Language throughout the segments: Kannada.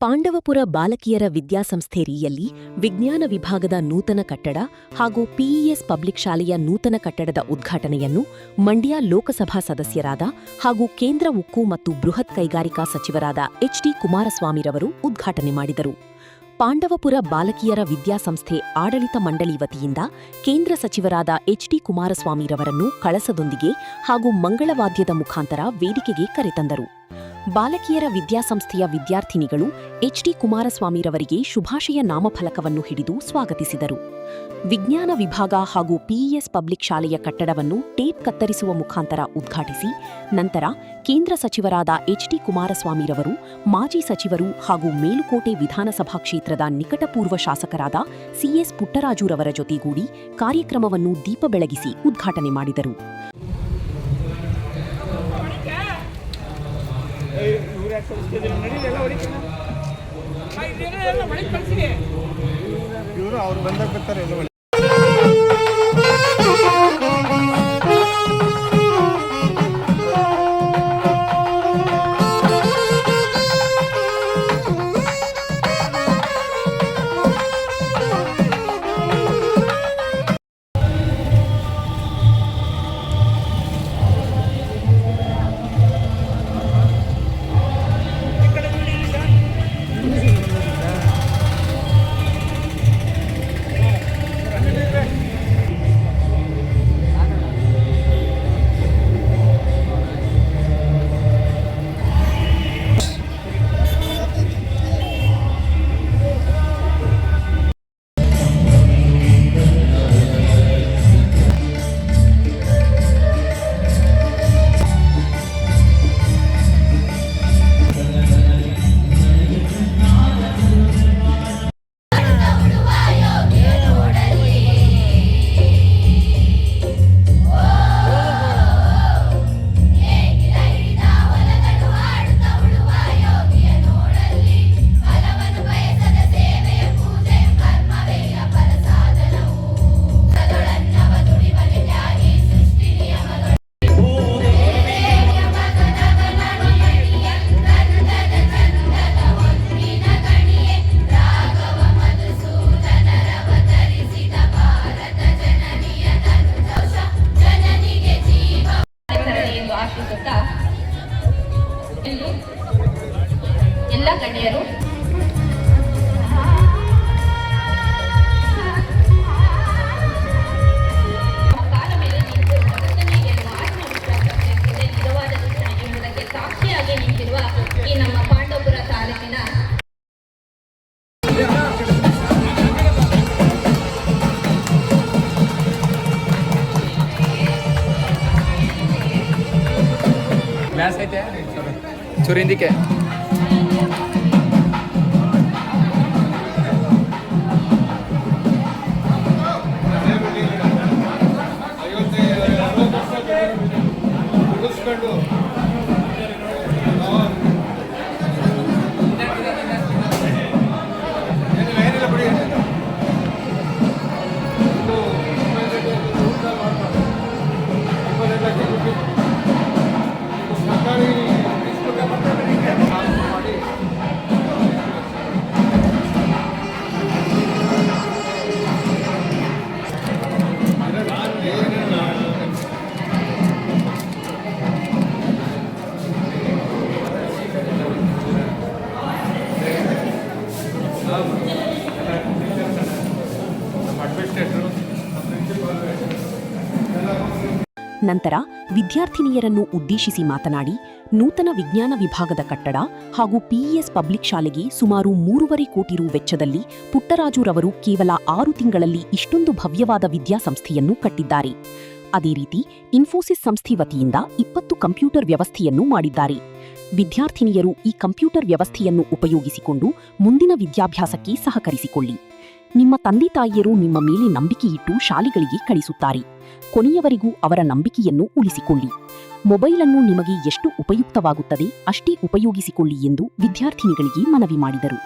ಪಾಂಡವಪುರ ಬಾಲಕಿಯರ ವಿದ್ಯಾಸಂಸ್ಥೆಯಲ್ಲಿ ವಿಜ್ಞಾನ ವಿಭಾಗದ ನೂತನ ಕಟ್ಟಡ ಹಾಗೂ ಪಿಇಎಸ್ ಪಬ್ಲಿಕ್ ಶಾಲೆಯ ನೂತನ ಕಟ್ಟಡದ ಉದ್ಘಾಟನೆಯನ್ನು ಮಂಡ್ಯ ಲೋಕಸಭಾ ಸದಸ್ಯರಾದ ಹಾಗೂ ಕೇಂದ್ರ ಉಕ್ಕು ಮತ್ತು ಬೃಹತ್ ಕೈಗಾರಿಕಾ ಸಚಿವರಾದ ಎಚ್.ಡಿ. ಕುಮಾರಸ್ವಾಮಿರವರು ಉದ್ಘಾಟನೆ ಮಾಡಿದರು. ಪಾಂಡವಪುರ ಬಾಲಕಿಯರ ವಿದ್ಯಾಸಂಸ್ಥೆ ಆಡಳಿತ ಮಂಡಳಿ ವತಿಯಿಂದ ಕೇಂದ್ರ ಸಚಿವರಾದ ಎಚ್.ಡಿ. ಕುಮಾರಸ್ವಾಮಿರವರನ್ನು ಕಳಸದೊಂದಿಗೆ ಹಾಗೂ ಮಂಗಳವಾದ್ಯದ ಮುಖಾಂತರ ವೇದಿಕೆಗೆ ಕರೆತಂದರು. ಬಾಲಕಿಯರ ವಿದ್ಯಾಸಂಸ್ಥೆಯ ವಿದ್ಯಾರ್ಥಿನಿಗಳು ಎಚ್.ಡಿ. ಕುಮಾರಸ್ವಾಮಿರವರಿಗೆ ಶುಭಾಶಯ ನಾಮಫಲಕವನ್ನು ಹಿಡಿದು ಸ್ವಾಗತಿಸಿದರು. ವಿಜ್ಞಾನ ವಿಭಾಗ ಹಾಗೂ ಪಿಇಎಸ್ ಪಬ್ಲಿಕ್ ಶಾಲೆಯ ಕಟ್ಟಡವನ್ನು ಟೇಪ್ ಕತ್ತರಿಸುವ ಮುಖಾಂತರ ಉದ್ಘಾಟಿಸಿ ನಂತರ ಕೇಂದ್ರ ಸಚಿವರಾದ ಎಚ್.ಡಿ. ಕುಮಾರಸ್ವಾಮಿರವರು ಮಾಜಿ ಸಚಿವರು ಹಾಗೂ ಮೇಲುಕೋಟೆ ವಿಧಾನಸಭಾ ಕ್ಷೇತ್ರದ ನಿಕಟಪೂರ್ವ ಶಾಸಕರಾದ ಸಿಎಸ್ ಪುಟ್ಟರಾಜುರವರ ಜೊತೆಗೂಡಿ ಕಾರ್ಯಕ್ರಮವನ್ನು ದೀಪ ಬೆಳಗಿಸಿ ಉದ್ಘಾಟನೆ ಮಾಡಿದರು. ಎಲ್ಲ ಗಣ್ಯರು ಕಾಲ ಮೇಲೆ ನಿಂತು ಗೆಲ್ಲುವ ಆತ್ಮವಿಶ್ವಾಸಕ್ಕೆ ನಿಜವಾದ ಶಿಕ್ಷಣ ಎಂಬುದಕ್ಕೆ ಸಾಕ್ಷಿಯಾಗಿ ನಿಂತಿರುವ ಈ ನಮ್ಮ ಪಾಂಡವಪುರ ತಾಲೂಕಿನ ಗ್ಲಾಸ್ ಐತೆ ಚುರಿಂದಿಕೆ ನಂತರ ವಿದ್ಯಾರ್ಥಿನಿಯರನ್ನು ಉದ್ದೇಶಿಸಿ ಮಾತನಾಡಿ ನೂತನ ವಿಜ್ಞಾನ ವಿಭಾಗದ ಕಟ್ಟಡ ಹಾಗೂ ಪಿಇಎಸ್ ಪಬ್ಲಿಕ್ ಶಾಲೆಗೆ ಸುಮಾರು 3.5 ಕೋಟಿ ರು ವೆಚ್ಚದಲ್ಲಿ ಪುಟ್ಟರಾಜುರವರು ಕೇವಲ 6 ತಿಂಗಳಲ್ಲಿ ಇಷ್ಟೊಂದು ಭವ್ಯವಾದ ವಿದ್ಯಾಸಂಸ್ಥೆಯನ್ನು ಕಟ್ಟಿದ್ದಾರೆ. ಅದೇ ರೀತಿ ಇನ್ಫೋಸಿಸ್ ಸಂಸ್ಥೆ ವತಿಯಿಂದ 20 ಕಂಪ್ಯೂಟರ್ ವ್ಯವಸ್ಥೆಯನ್ನು ಮಾಡಿದ್ದಾರೆ. ವಿದ್ಯಾರ್ಥಿನಿಯರು ಈ ಕಂಪ್ಯೂಟರ್ ವ್ಯವಸ್ಥೆಯನ್ನು ಉಪಯೋಗಿಸಿಕೊಂಡು ಮುಂದಿನ ವಿದ್ಯಾಭ್ಯಾಸಕ್ಕೆ ಸಹಕರಿಸಿಕೊಳ್ಳಿ. ನಿಮ್ಮ ತಂದೆ ತಾಯಿಯರು ನಿಮ್ಮ ಮೇಲೆ ನಂಬಿಕೆಯಿಟ್ಟು ಶಾಲೆಗಳಿಗೆ ಕಳಿಸುತ್ತಾರೆ. ಕೊನೆಯವರೆಗೂ ಅವರ ನಂಬಿಕೆಯನ್ನು ಉಳಿಸಿಕೊಳ್ಳಿ. ಮೊಬೈಲ್ ಅನ್ನು ನಿಮಗೆ ಎಷ್ಟು ಉಪಯುಕ್ತವಾಗುತ್ತದೆ ಅಷ್ಟೇ ಉಪಯೋಗಿಸಿಕೊಳ್ಳಿ ಎಂದು ವಿದ್ಯಾರ್ಥಿನಿಗಳಿಗೆ ಮನವಿ ಮಾಡಿದರು.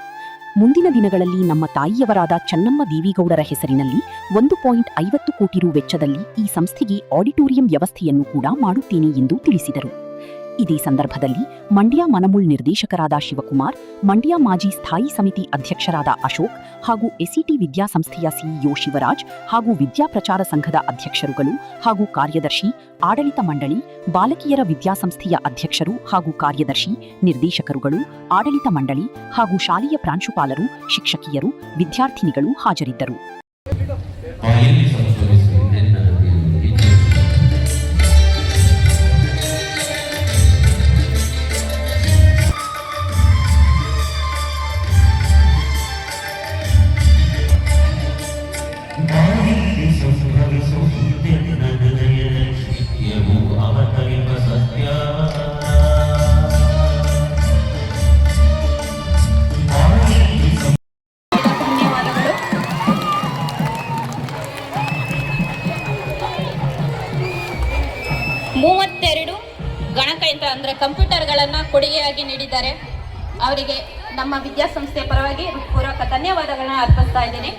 ಮುಂದಿನ ದಿನಗಳಲ್ಲಿ ನಮ್ಮ ತಾಯಿಯವರಾದ ಚೆನ್ನಮ್ಮ ದೇವೇಗೌಡರ ಹೆಸರಿನಲ್ಲಿ 1.50 ಕೋಟಿ ರು ವೆಚ್ಚದಲ್ಲಿ ಈ ಸಂಸ್ಥೆಗೆ ಆಡಿಟೋರಿಯಂ ವ್ಯವಸ್ಥೆಯನ್ನು ಕೂಡ ಮಾಡುತ್ತೇನೆ ಎಂದು ತಿಳಿಸಿದರು. ಇದೇ ಸಂದರ್ಭದಲ್ಲಿ ಮಂಡ್ಯ ಮನಮುಳ್ ನಿರ್ದೇಶಕರಾದ ಶಿವಕುಮಾರ್, ಮಂಡ್ಯ ಮಾಜಿ ಸ್ಥಾಯಿ ಸಮಿತಿ ಅಧ್ಯಕ್ಷರಾದ ಅಶೋಕ್ ಹಾಗೂ ಎಸ್ಇಟಿ ವಿದ್ಯಾಸಂಸ್ಥೆಯ ಸಿಇಒ ಶಿವರಾಜ್ ಹಾಗೂ ವಿದ್ಯಾಪ್ರಚಾರ ಸಂಘದ ಅಧ್ಯಕ್ಷರುಗಳು ಹಾಗೂ ಕಾರ್ಯದರ್ಶಿ, ಆಡಳಿತ ಮಂಡಳಿ, ಬಾಲಕಿಯರ ವಿದ್ಯಾಸಂಸ್ಥೆಯ ಅಧ್ಯಕ್ಷರು ಹಾಗೂ ಕಾರ್ಯದರ್ಶಿ, ನಿರ್ದೇಶಕರುಗಳು, ಆಡಳಿತ ಮಂಡಳಿ ಹಾಗೂ ಶಾಲೆಯ ಪ್ರಾಂಶುಪಾಲರು, ಶಿಕ್ಷಕಿಯರು, ವಿದ್ಯಾರ್ಥಿನಿಗಳು ಹಾಜರಿದ್ದರು. ಗಣಕಯಂತ್ರ ಅಂದರೆ ಕಂಪ್ಯೂಟರ್ಗಳನ್ನು ಕೊಡುಗೆಯಾಗಿ ನೀಡಿದ್ದಾರೆ. ಅವರಿಗೆ ನಮ್ಮ ವಿದ್ಯಾಸಂಸ್ಥೆಯ ಪರವಾಗಿ ಪೂರ್ವಕ ಧನ್ಯವಾದಗಳನ್ನು ಅರ್ಪಿಸ್ತಾ ಇದ್ದೀನಿ.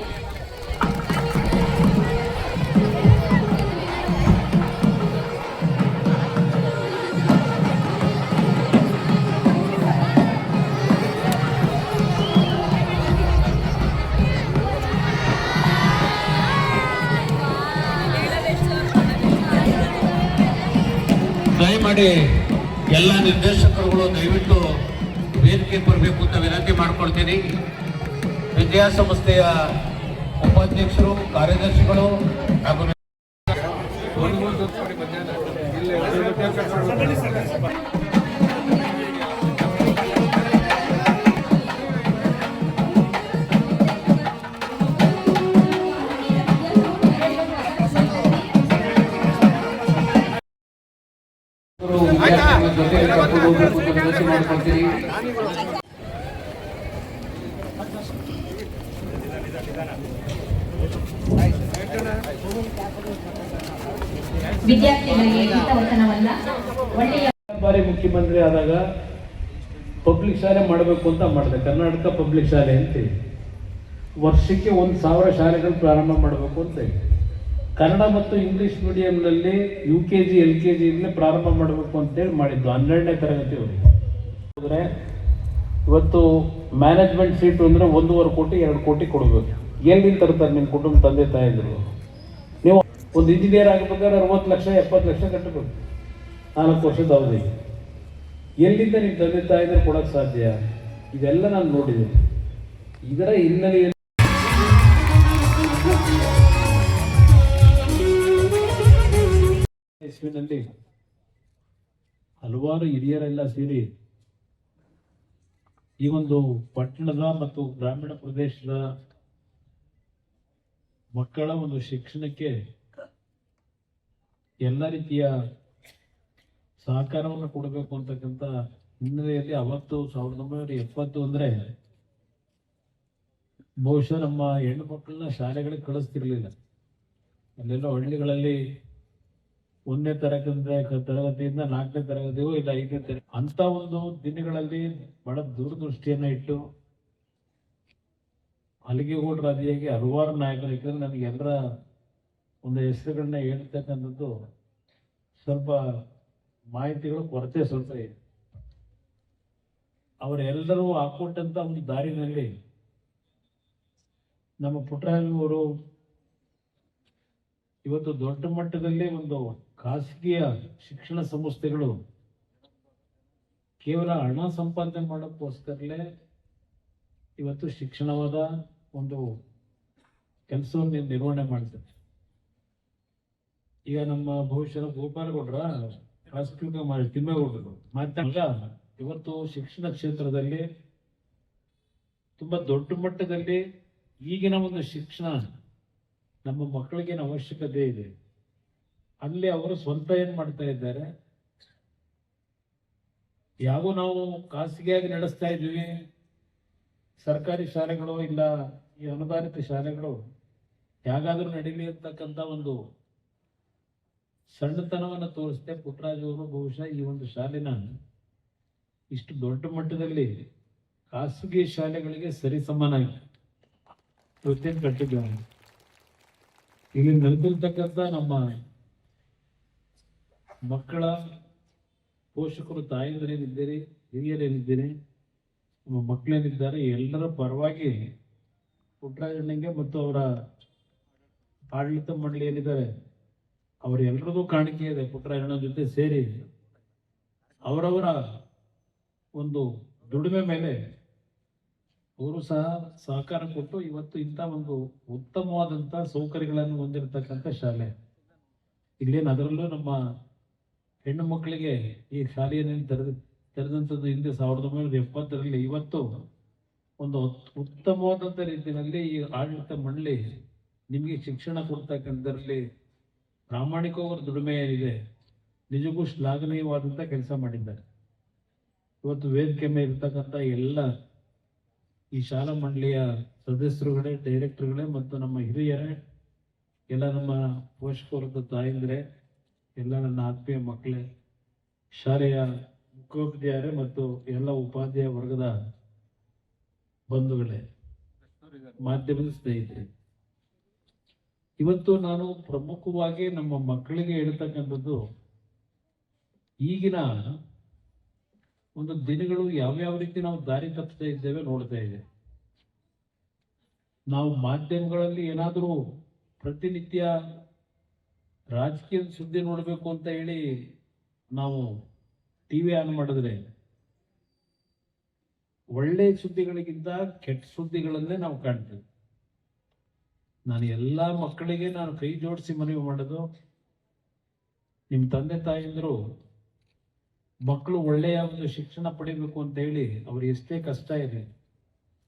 ದಯಮಾಡಿ ಎಲ್ಲ ನಿರ್ದೇಶಕರುಗಳು ದಯವಿಟ್ಟು ವೇದಿಕೆ ಬರಬೇಕು ಅಂತ ವಿನಂತಿ ಮಾಡ್ಕೊಳ್ತೀನಿ. ವಿದ್ಯಾಸಂಸ್ಥೆಯ ಉಪಾಧ್ಯಕ್ಷರು, ಕಾರ್ಯದರ್ಶಿಗಳು ಹಾಗೂ ವಿದ್ಯಾರ್ಥಿಗಳಿಗೆ ಹಿತವಚನವನ್ನ ಒಳ್ಳೆಯ ಬಾರಿ ಮುಖ್ಯಮಂತ್ರಿ ಆದಾಗ ಪಬ್ಲಿಕ್ ಶಾಲೆ ಮಾಡಬೇಕು ಅಂತ ಮಾಡಿದೆ. ಕರ್ನಾಟಕ ಪಬ್ಲಿಕ್ ಶಾಲೆ ಅಂತೇಳಿ ವರ್ಷಕ್ಕೆ 1,000 ಶಾಲೆಗಳು ಪ್ರಾರಂಭ ಮಾಡಬೇಕು ಅಂತ ಹೇಳಿ ಕನ್ನಡ ಮತ್ತು ಇಂಗ್ಲೀಷ್ ಮೀಡಿಯಂನಲ್ಲಿ UKG LKG ಇಂದಲೇ ಪ್ರಾರಂಭ ಮಾಡಬೇಕು ಅಂತೇಳಿ ಮಾಡಿದ್ದು 12ನೇ ತರಗತಿವರೆಗೆ. ಅಂದರೆ ಇವತ್ತು ಮ್ಯಾನೇಜ್ಮೆಂಟ್ ಸೀಟು ಅಂದರೆ 1.5 ಕೋಟಿ 2 ಕೋಟಿ ಕೊಡಬೇಕು. ಎಲ್ಲಿಂದ ತರ್ತಾರೆ ನಿಮ್ಮ ಕುಟುಂಬ ತಂದೆ ತಾಯಿದ್ರು? ನೀವು ಒಂದು ಇಂಜಿನಿಯರ್ ಆಗಬೇಕಾದ್ರೆ 60 ಲಕ್ಷ 70 ಲಕ್ಷ ಕಟ್ಟಬೇಕು 4 ವರ್ಷದ ಅವಧಿಗೆ. ಎಲ್ಲಿಂದ ನಿಮ್ಮ ತಂದೆ ತಾಯಿದ್ರು ಕೊಡೋಕ್ಕೆ ಸಾಧ್ಯ? ಇದೆಲ್ಲ ನಾನು ನೋಡಿದ್ದೀನಿ. ಇದರ ಹಿನ್ನೆಲೆಯಲ್ಲಿ ಇಸ್ವಿನಲ್ಲಿ ಹಲವಾರು ಹಿರಿಯರೆಲ್ಲ ಸೇರಿ ಈ ಒಂದು ಪಟ್ಟಣದ ಮತ್ತು ಗ್ರಾಮೀಣ ಪ್ರದೇಶದ ಮಕ್ಕಳ ಒಂದು ಶಿಕ್ಷಣಕ್ಕೆ ಎಲ್ಲ ರೀತಿಯ ಸಹಕಾರವನ್ನು ಕೊಡಬೇಕು ಅಂತಕ್ಕಂಥ ಹಿನ್ನೆಲೆಯಲ್ಲಿ ಅವತ್ತು 1970 ಅಂದರೆ ಬಹುಶಃ ನಮ್ಮ ಹೆಣ್ಣು ಮಕ್ಕಳನ್ನ ಶಾಲೆಗಳಿಗೆ ಕಳಿಸ್ತಿರ್ಲಿಲ್ಲ. ಅಲ್ಲೆಲ್ಲೋ ಹಳ್ಳಿಗಳಲ್ಲಿ 1ನೇ ತರಗತಿಯಿಂದ 4ನೇ ತರಗತಿಗೂ ಇಲ್ಲ 5ನೇ ತರಗತಿ ಅಂತ ಒಂದು ದಿನಗಳಲ್ಲಿ ಬಹಳ ದೂರದೃಷ್ಟಿಯನ್ನ ಇಟ್ಟು ಹಲಗೆಗೌಡರ ಅದಿಯಾಗಿ ಹಲವಾರು ನಾಯಕರು, ಯಾಕಂದ್ರೆ ನನಗೆ ಎಲ್ಲರ ಒಂದು ಹೆಸರುಗಳನ್ನ ಹೇಳ್ತಕ್ಕಂಥದ್ದು ಸ್ವಲ್ಪ ಮಾಹಿತಿಗಳು ಕೊರತೆ ಸ್ವಲ್ಪ ಇದೆ. ಅವರೆಲ್ಲರೂ ಹಾಕೊಟ್ಟಂತ ಒಂದು ದಾರಿನಲ್ಲಿ ನಮ್ಮ ಪುಟ್ಟರಾಜವರು ಇವತ್ತು ದೊಡ್ಡ ಮಟ್ಟದಲ್ಲಿ ಒಂದು ಖಾಸಗಿಯ ಶಿಕ್ಷಣ ಸಂಸ್ಥೆಗಳು ಕೇವಲ ಹಣ ಸಂಪಾದನೆ ಮಾಡೋಕ್ಕೋಸ್ಕರಲೇ ಇವತ್ತು ಶಿಕ್ಷಣವಾದ ಒಂದು ಕೆಲಸವನ್ನು ನಿರ್ವಹಣೆ ಮಾಡ್ತಾರೆ. ಈಗ ನಮ್ಮ ಬಹುಶಃ ಗೋಪಾಲಗೌಡರ ಪ್ರಾಸಿಕ್ಯೂಟ್ ತಿಮ್ಮೇಗೌಡರು ಮಾತಾಡ ಇವತ್ತು ಶಿಕ್ಷಣ ಕ್ಷೇತ್ರದಲ್ಲಿ ತುಂಬಾ ದೊಡ್ಡ ಮಟ್ಟದಲ್ಲಿ ಈಗಿನ ಒಂದು ಶಿಕ್ಷಣ ನಮ್ಮ ಮಕ್ಕಳಿಗೇನು ಅವಶ್ಯಕತೆ ಇದೆ ಅಲ್ಲಿ ಅವರು ಸ್ವಂತ ಏನ್ ಮಾಡ್ತಾ ಇದ್ದಾರೆ, ಯಾವ ನಾವು ಖಾಸಗಿಯಾಗಿ ನಡೆಸ್ತಾ ಇದ್ವಿ ಸರ್ಕಾರಿ ಶಾಲೆಗಳು ಇಲ್ಲ ಈ ಅನುದಾನಿತ ಶಾಲೆಗಳು ಹೇಗಾದ್ರೂ ನಡೀಲಿ ಅಂತಕ್ಕಂಥ ಒಂದು ಸಣ್ಣತನವನ್ನು ತೋರಿಸ್ತೆ ಪುಟ್ಟರಾಜ್ ಅವರು ಬಹುಶಃ ಈ ಒಂದು ಶಾಲೆನ ಇಷ್ಟು ದೊಡ್ಡ ಮಟ್ಟದಲ್ಲಿ ಖಾಸಗಿ ಶಾಲೆಗಳಿಗೆ ಸರಿ ಸಮಾನಾಗಿ ಇವತ್ತೇನು ಕಟ್ಟಿದ್ದಾರೆ. ಇಲ್ಲಿ ನಡೆದಿರ್ತಕ್ಕಂಥ ನಮ್ಮ ಮಕ್ಕಳ ಪೋಷಕರು ತಾಯಂದಿರೇನಿದ್ದೀರಿ, ಹಿರಿಯರೇನಿದ್ದೀರಿ, ನಮ್ಮ ಮಕ್ಕಳೇನಿದ್ದಾರೆ, ಎಲ್ಲರ ಪರವಾಗಿ ಪುಟ್ಟರಾಜಣ್ಣಂಗೆ ಮತ್ತು ಅವರ ಆಡಳಿತ ಮಂಡಳಿ ಏನಿದ್ದಾರೆ ಅವರೆಲ್ಲರಿಗೂ ಕಾಣಿಕೆ ಇದೆ. ಪುಟ್ಟರಾಜಣ್ಣ ಜೊತೆ ಸೇರಿ ಅವರವರ ಒಂದು ದುಡಿಮೆ ಮೇಲೆ ಅವರು ಸಹ ಸಹಕಾರ ಕೊಟ್ಟು ಇವತ್ತು ಇಂಥ ಒಂದು ಉತ್ತಮವಾದಂಥ ಸೌಕರ್ಯಗಳನ್ನು ಹೊಂದಿರತಕ್ಕಂಥ ಶಾಲೆ. ಇಲ್ಲೇನು ಅದರಲ್ಲೂ ನಮ್ಮ ಹೆಣ್ಣು ಮಕ್ಕಳಿಗೆ ಈ ಶಾಲೆಯನ್ನು ತೆರೆದಂಥದ್ದು ಹಿಂದೆ 1970ರಲ್ಲಿ. ಇವತ್ತು ಒಂದು ಉತ್ತಮವಾದಂಥ ರೀತಿಯಲ್ಲಿ ಈ ಆಡಳಿತ ಮಂಡಳಿ ನಿಮಗೆ ಶಿಕ್ಷಣ ಕೊಡ್ತಕ್ಕಂಥದ್ರಲ್ಲಿ ಪ್ರಾಮಾಣಿಕವಾದ ದುಡಿಮೆ ಏನಿದೆ ನಿಜಕ್ಕೂ ಶ್ಲಾಘನೀಯವಾದಂಥ ಕೆಲಸ ಮಾಡಿದ್ದಾರೆ. ಇವತ್ತು ವೇದಿಕೆ ಮೇಲೆ ಇರ್ತಕ್ಕಂಥ ಎಲ್ಲ ಈ ಶಾಲಾ ಮಂಡಳಿಯ ಸದಸ್ಯರುಗಳೇ, ಡೈರೆಕ್ಟರ್ಗಳೇ ಮತ್ತು ನಮ್ಮ ಹಿರಿಯರೇ, ಎಲ್ಲ ನಮ್ಮ ಪೋಷಕವರ್ಗದ ತಾಯಂದಿರೇ, ಎಲ್ಲ ನನ್ನ ಆತ್ಮೀಯ ಮಕ್ಕಳೇ, ಶಾಲೆಯ ಮುಖ್ಯೋಪಾಧ್ಯಾಯರೇ ಮತ್ತು ಎಲ್ಲ ಉಪಾಧ್ಯಾಯ ವರ್ಗದ ಬಂಧುಗಳೇ, ಮಾಧ್ಯಮದ ಸ್ನೇಹಿತರೆ, ಇವತ್ತು ನಾನು ಪ್ರಮುಖವಾಗಿ ನಮ್ಮ ಮಕ್ಕಳಿಗೆ ಹೇಳ್ತಕ್ಕಂಥದ್ದು ಈಗಿನ ಒಂದು ದಿನಗಳು ಯಾವ್ಯಾವ ರೀತಿ ನಾವು ದಾರಿ ತಪ್ಪಿಸ್ತಾ ಇದ್ದೇವೆ ನೋಡ್ತಾ ಇದ್ದೇವೆ. ನಾವು ಮಾಧ್ಯಮಗಳಲ್ಲಿ ಏನಾದರೂ ಪ್ರತಿನಿತ್ಯ ರಾಜಕೀಯದ ಸುದ್ದಿ ನೋಡಬೇಕು ಅಂತ ಹೇಳಿ ನಾವು ಟಿವಿ ಆನ್ ಮಾಡಿದ್ರೆ ಒಳ್ಳೆ ಸುದ್ದಿಗಳಿಗಿಂತ ಕೆಟ್ಟ ಸುದ್ದಿಗಳನ್ನೇ ನಾವು ಕಾಣ್ತೇವೆ. ನಾನು ಎಲ್ಲ ಮಕ್ಕಳಿಗೆ ನಾನು ಕೈ ಜೋಡಿಸಿ ಮನವಿ ಮಾಡೋದು, ನಿಮ್ಮ ತಂದೆ ತಾಯಿಯಂದರು ಮಕ್ಕಳು ಒಳ್ಳೆಯ ಒಂದು ಶಿಕ್ಷಣ ಪಡಿಬೇಕು ಅಂತ ಹೇಳಿ ಅವ್ರಿಗೆ ಎಷ್ಟೇ ಕಷ್ಟ ಇದೆ,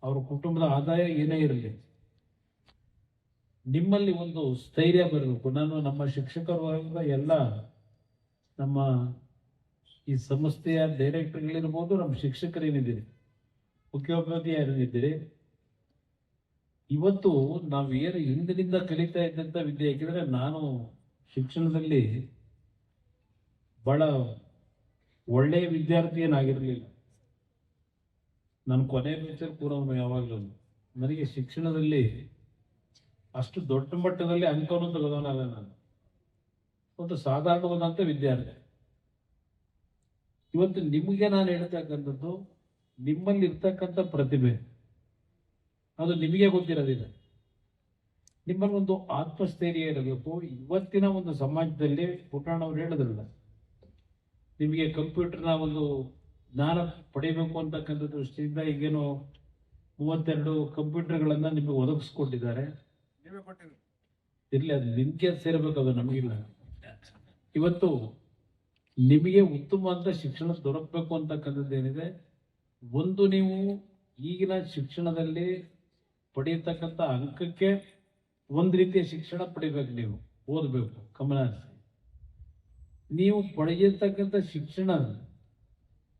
ಅವ್ರ ಕುಟುಂಬದ ಆದಾಯ ಏನೇ ಇರಲಿ, ನಿಮ್ಮಲ್ಲಿ ಒಂದು ಸ್ಥೈರ್ಯ ಬರಬೇಕು. ನಾನು ನಮ್ಮ ಶಿಕ್ಷಕರ ಎಲ್ಲ ನಮ್ಮ ಈ ಸಂಸ್ಥೆಯ ಡೈರೆಕ್ಟರ್ಗಳಿರ್ಬೋದು, ನಮ್ಮ ಶಿಕ್ಷಕರೇನಿದ್ದೀರಿ, ಮುಖ್ಯೋಪಾಧ್ಯಾಯರೇನಿದ್ದೀರಿ, ಇವತ್ತು ನಾವು ಏನು ಹಿಂದಿನಿಂದ ಕಲಿತಾ ಇದ್ದಂಥ ವಿದ್ಯೆ, ಯಾಕೆಂದರೆ ನಾನು ಶಿಕ್ಷಣದಲ್ಲಿ ಬಹಳ ಒಳ್ಳೆಯ ವಿದ್ಯಾರ್ಥಿ ಏನಾಗಿರಲಿಲ್ಲ. ನಾನು ಕೊನೆ ಬೆಂಚಲ್ಲಿ ಕೂರೋನು ಯಾವಾಗಲೂ. ನನಗೆ ಶಿಕ್ಷಣದಲ್ಲಿ ಅಷ್ಟು ದೊಡ್ಡ ಮಟ್ಟದಲ್ಲಿ ಅಂಕವನ್ನು ತೆಗೆದವನಲ್ಲ. ನಾನು ಒಂದು ಸಾಧಾರಣವಾದಂಥ ವಿದ್ಯಾರ್ಥಿ. ಇವತ್ತು ನಿಮಗೆ ನಾನು ಹೇಳ್ತಕ್ಕಂಥದ್ದು, ನಿಮ್ಮಲ್ಲಿ ಇರ್ತಕ್ಕಂಥ ಪ್ರತಿಭೆ ಅದು ನಿಮಗೆ ಗೊತ್ತಿರೋದಿಲ್ಲ. ನಿಮ್ಮಲ್ಲಿ ಒಂದು ಆತ್ಮಸ್ಥೈರ್ಯ ಇರಬೇಕು. ಇವತ್ತಿನ ಒಂದು ಸಮಾಜದಲ್ಲಿ ಪುಟ್ಟಣ್ಣವ್ರು ಹೇಳಿದ್ರಲ್ಲ, ನಿಮಗೆ ಕಂಪ್ಯೂಟರ್ನ ಒಂದು ಜ್ಞಾನ ಪಡಿಬೇಕು ಅಂತಕ್ಕಂಥ ದೃಷ್ಟಿಯಿಂದ ಈಗೇನು 32 ಕಂಪ್ಯೂಟರ್ಗಳನ್ನು ನಿಮಗೆ ಒದಗಿಸ್ಕೊಟ್ಟಿದ್ದಾರೆ. ಇರಲಿ, ಅದು ನಿಮಗೆ ಸೇರಬೇಕು, ಅದು ನಮಗಿಲ್ಲ. ಇವತ್ತು ನಿಮಗೆ ಉತ್ತಮವಾದ ಶಿಕ್ಷಣ ದೊರಕಬೇಕು ಅಂತಕ್ಕಂಥದ್ದು ಏನಿದೆ, ಒಂದು ನೀವು ಈಗಿನ ಶಿಕ್ಷಣದಲ್ಲಿ ಪಡೆಯತಕ್ಕಂಥ ಅಂಕಕ್ಕೆ ಒಂದು ರೀತಿಯ ಶಿಕ್ಷಣ ಪಡಿಬೇಕು, ನೀವು ಓದಬೇಕು ಗಮನ ಹರಿಸಿ. ನೀವು ಪಡೆಯತಕ್ಕಂಥ ಶಿಕ್ಷಣ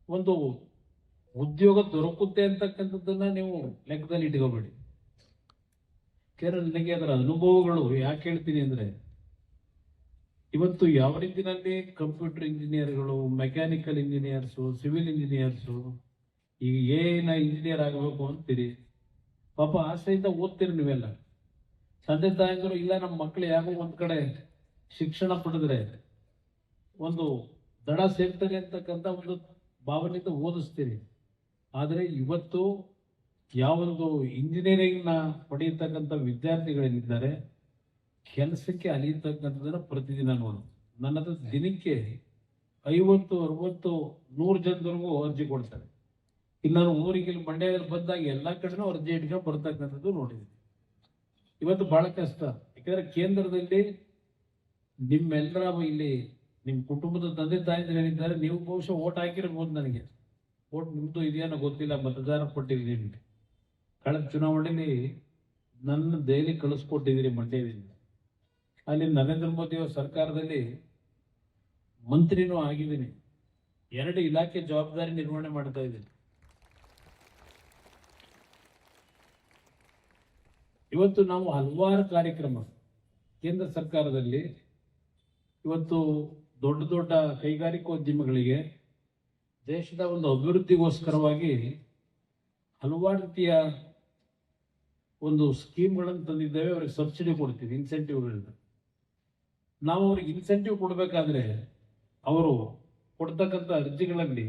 ಒಂದು ಉದ್ಯೋಗ ದೊರಕುತ್ತೆ ಅಂತಕ್ಕಂಥದ್ದನ್ನ ನೀವು ಲೆಕ್ಕದಲ್ಲಿ ಇಟ್ಕೋಬೇಡಿ. ಕೇವಲ ನನಗೆ ಅದರ ಅನುಭವಗಳು ಯಾಕೆ ಹೇಳ್ತೀನಿ ಅಂದ್ರೆ, ಇವತ್ತು ಯಾವ ರೀತಿಯಲ್ಲಿ ಕಂಪ್ಯೂಟರ್ ಇಂಜಿನಿಯರ್ಗಳು, ಮೆಕ್ಯಾನಿಕಲ್ ಇಂಜಿನಿಯರ್ಸು, ಸಿವಿಲ್ ಇಂಜಿನಿಯರ್ಸು, ಈಗ ಏನ ಇಂಜಿನಿಯರ್ ಆಗಬೇಕು ಅಂತೀರಿ, ಪಾಪ ಆಸೆಯಿಂದ ಓದ್ತೀರಿ ನೀವೆಲ್ಲ. ತಂದೆ ತಾಯಿಗಳು ಇಲ್ಲ ನಮ್ಮ ಮಕ್ಕಳು ಯಾಕೋ ಒಂದ್ ಕಡೆ ಶಿಕ್ಷಣ ಪಡೆದ್ರೆ ಒಂದು ದಡ ಸೇರ್ತಾರೆ ಅಂತಕ್ಕಂಥ ಒಂದು ಭಾವನೆಯಿಂದ ಓದಿಸ್ತೀರಿ. ಆದರೆ ಇವತ್ತು ಯಾವೊಂದು ಇಂಜಿನಿಯರಿಂಗ್ನ ಪಡೆಯತಕ್ಕಂಥ ವಿದ್ಯಾರ್ಥಿಗಳೇನಿದ್ದಾರೆ, ಕೆಲಸಕ್ಕೆ ಅಲಿಯತಕ್ಕಂಥದ್ದನ್ನ ಪ್ರತಿದಿನ ನೋಡು. ನನ್ನ ಹತ್ರ ದಿನಕ್ಕೆ 50, 60, 100 ಜನದವರೆಗೂ ಅರ್ಜಿ ಕೊಡ್ತಾರೆ. ಇಲ್ಲಿ ನಾನು ಊರಿಗೆ ಇಲ್ಲಿ ಮಂಡ್ಯದಲ್ಲಿ ಬಂದಾಗ ಎಲ್ಲ ಕಡೆನೂ ಅರ್ಜಿ ಇಟ್ಕೊಂಡು ಬರ್ತಕ್ಕಂಥದ್ದು ನೋಡಿದ್ದೀನಿ. ಇವತ್ತು ಬಹಳ ಕಷ್ಟ. ಯಾಕಂದ್ರೆ ಕೇಂದ್ರದಲ್ಲಿ ನಿಮ್ಮೆಲ್ಲರ ಇಲ್ಲಿ ನಿಮ್ಮ ಕುಟುಂಬದ ತಂದೆ ತಾಯಿಗಳು ಏನಿದ್ದಾರೆ, ನೀವು ಬಹುಶಃ ಓಟ್ ಹಾಕಿರ್ಬೋದು. ನನಗೆ ಓಟ್ ನಿಮ್ದು ಇದೆಯೋ ಗೊತ್ತಿಲ್ಲ, ಮತದಾರ ಪಟ್ಟಿದ್ದೀರಿ. ನಿಮಗೆ ಕಳೆದ ಚುನಾವಣೆಯಲ್ಲಿ ನನ್ನ ದೆಹಲಿ ಕಳಿಸ್ಕೊಟ್ಟಿದ್ದೀರಿ ಮಂಡ್ಯದಿಂದ. ಅಲ್ಲಿ ನರೇಂದ್ರ ಮೋದಿ ಅವರ ಸರ್ಕಾರದಲ್ಲಿ ಮಂತ್ರಿನೂ ಆಗಿದ್ದೀನಿ. 2 ಇಲಾಖೆ ಜವಾಬ್ದಾರಿ ನಿರ್ವಹಣೆ ಮಾಡ್ತಾ ಇದ್ದೀನಿ. ಇವತ್ತು ನಾವು ಹಲವಾರು ಕಾರ್ಯಕ್ರಮ ಕೇಂದ್ರ ಸರ್ಕಾರದಲ್ಲಿ ಇವತ್ತು ದೊಡ್ಡ ದೊಡ್ಡ ಕೈಗಾರಿಕೋದ್ಯಮಿಗಳಿಗೆ ದೇಶದ ಒಂದು ಅಭಿವೃದ್ಧಿಗೋಸ್ಕರವಾಗಿ ಹಲವಾರು ರೀತಿಯ ಒಂದು ಸ್ಕೀಮ್ಗಳನ್ನು ತಂದಿದ್ದೇವೆ. ಅವರಿಗೆ ಸಬ್ಸಿಡಿ ಕೊಡ್ತೀವಿ, ಇನ್ಸೆಂಟಿವ್ಗಳಿಂದ. ನಾವು ಅವ್ರಿಗೆ ಇನ್ಸೆಂಟಿವ್ ಕೊಡಬೇಕಾದ್ರೆ ಅವರು ಕೊಡ್ತಕ್ಕಂಥ ಅರ್ಜಿಗಳಲ್ಲಿ